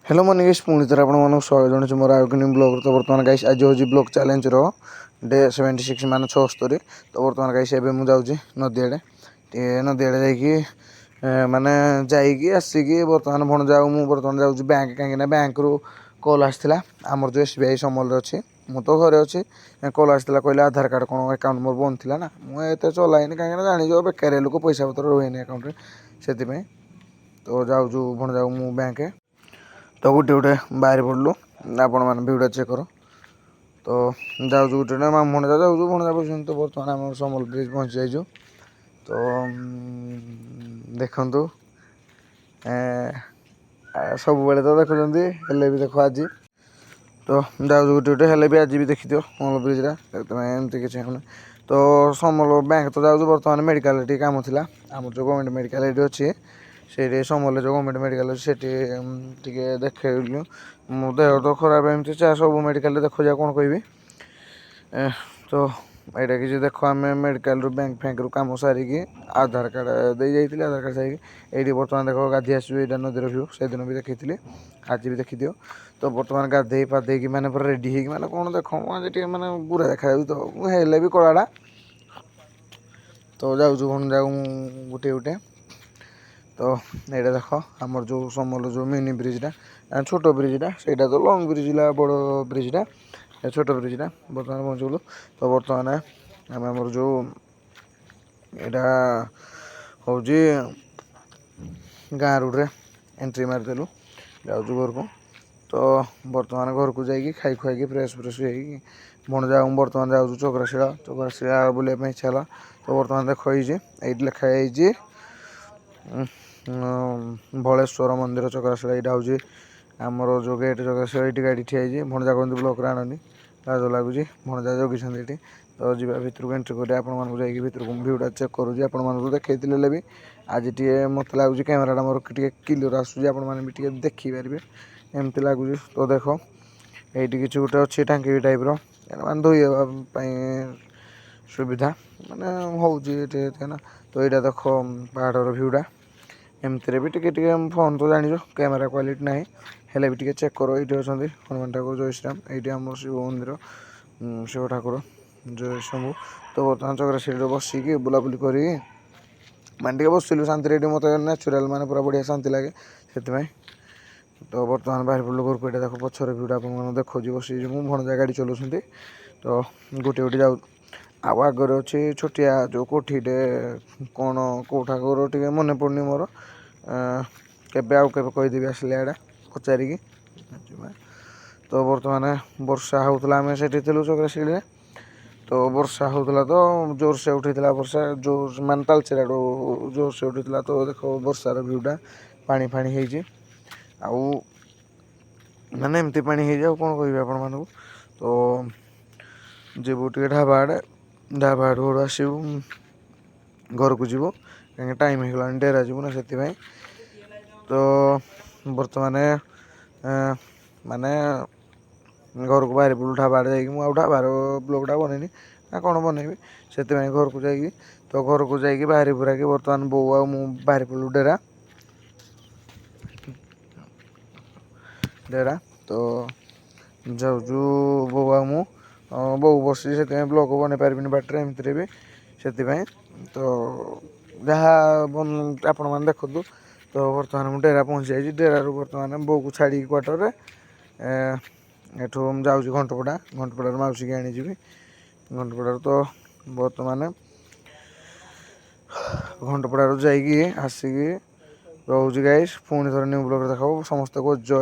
Hello money guys पुणी थर आपको स्वागत जनाऊँ मोर आउ कि ब्लॉग। तो बर्तमान गाइस आज हूँ ब्लॉग चैलेंज डे 76 मान 76। तो बर्तमान गाइस एवं मुझे नदी आड़े नदी आड़े माने जाइकी आसिकी बर्तमान भण जाऊ बर्तमान जाऊँ बैंक कहीं बैंक रु कॉल आसाला आमर जो SBI समल अच्छी मु तो घरे अच्छी कॉल आसाला कहले आधार कार्ड कौन अकाउंट मोर बंद थी ना मुझे चलाइनि कहीं जानी बेकार लोक पैसा पतर रोनी अकाउंट से तो जाऊँ भण जाऊ मु बैंक तो गोटे गोटे बाहर पड़लु आपण मैंने भिड़ा चेक कर। तो जाऊँ गोटे भणजा जाऊँ भणजा बुझुन तो बर्तमान आम समल ब्रिज पहुँची जाइजु। तो देखु सब बेले तो देखुं हेल्ले भी देख आज तो जाऊँ गोटे गोटे हेल्ले भी आज भी देखी दियो समल ब्रिजा एमती किसी होना। तो समल बैंक तो जाऊँ बर्तमान मेडिकल कम थी आम जो गवर्नमेंट मेडिकल ये अच्छी से समल जो गवर्नमेंट मेडिकल अच्छे टे देखलु मो देह तो खराब एमती सब मेडिकल देखो जा कौन कहि। तो यहाँ किसी देख आम मेडिकल बैंक फैंक रु कम सारिकी आधार कार्ड दे जाइए आधार कार्ड सारिकी ये बर्तमान देख गाधी आसो यहाँ नदीर भ्यू से दिन भी देखी आज भी देखी दियो। तो बर्तमान गाधे पाधे मैंने पूरा रेडी हो मैंने कौन देख आज मैंने बुरा देखा तो हेल्ले भी कलाटा। तो जाऊँ भण जाऊँ गोटे गोटे तो ये देख आमर जो समल जो मिनी ब्रिजटा छोट ब्रिजटा से तो लंग ब्रिज बड़ ब्रिजटा छोट ब्रिजटा बर्तमान पहुँचलु। तो बर्तमान आम आमर जो यहाँ हूँ गाँ रोड्रे एंट्री मारिदेलु जाऊँ घर को। तो बर्तमान घर को जाकि खाई खुआई फ्रेश फ्रेश भण जाऊँ बर्तमान जाऊँ चक्राशिला बुलाप इच्छा है। तो बर्तमान देख ये लिखाई भलेश्वर मंदिर चक्राशिला यहाँ हूँ आमर जो गेट चक्राशिला ये गाड़ी ठिया भणजा कहते ब्लॉक आननी लाज लगुच भणजा जगिंट ये। तो जीवा भितर को एंट्री कर भितर को भ्यूटा चेक करुँच आपण देखी भी आज टे मत लगुच कैमेरा मोर क्लियर आसूँ आपने भी देखिपारे एमती लगुच। तो देख ये किसी गोटे अच्छी टांकी टाइप मान धोईवाई सुविधा मानने हूँ ना। तो यहाँ देख पहाड़र भ्यूटा एमती भी टे फोन तो जान कैमेरा क्वालिटी ना हेल्ले भी टे चेक कर ये अच्छा हनुमान ठाकुर जय श्रीराम ये आम शिव मंदिर शिव ठाकुर जय शंभु। तो बर्तमान चक्राशिला बसिकी बुलाबुली कर माने बसिलु शांति मत नेचुराल माने पूरा बढ़िया शांति लगे से। तो बर्तमान बाहर पड़े घर को देख पचर भ्यूटा आप देखो बस भणजा गाड़ी चलाऊँ। तो गोटे गोटे जाऊ आगर अच्छे छोटिया जो कोठीटे कौन कौ ठाकुर टे मन पड़नी मोर केवे आउ कहीदेवी आसले आड़े पचारिकी। तो बर्तमान वर्षा होता आम से चक्राशिला तो वर्षा होता तो जोर से उठा वर्षा जोर मान तालचेर जोर से उठा। तो देख वर्षार भ्यूटा पानी फाणी आउ माने एमती पानी हो कौन कह आपण मानक। तो जीवु टे ढाबा आड़े ढाबा आड़ू आसबू घर को जीव कहीं टाइम होगा डेरा जीवु ना से। तो बर्तमान माने घर को बाहर पड़ू ढाबा आड़े ढाबार ब्लॉगटा बनईनि ना कौन बनईबी से घर को जाकि। तो घर को जाकि बाहरी पूरा कि बर्तमान बो आ बाहर पड़ू डेरा डेरा। तो जाऊँ बो आ बो बस से ब्लॉग बन पारि बाटर एमती भी से। तो जहाँ आपण मैंने देखु। तो बर्तमान मुझे डेरा पहुँची जाइए डेरा बर्तमान बो को छाड़ी क्वार्टर एठू जाऊँ घंटपड़ा घंटपड़ार मौसी की आनीजी घंटपड़ार। तो बर्तमान घंटपड़ार जाकि आसिकी रोज गाइस पुणी थोड़े न्यू ब्लॉग देखा समस्त को जय।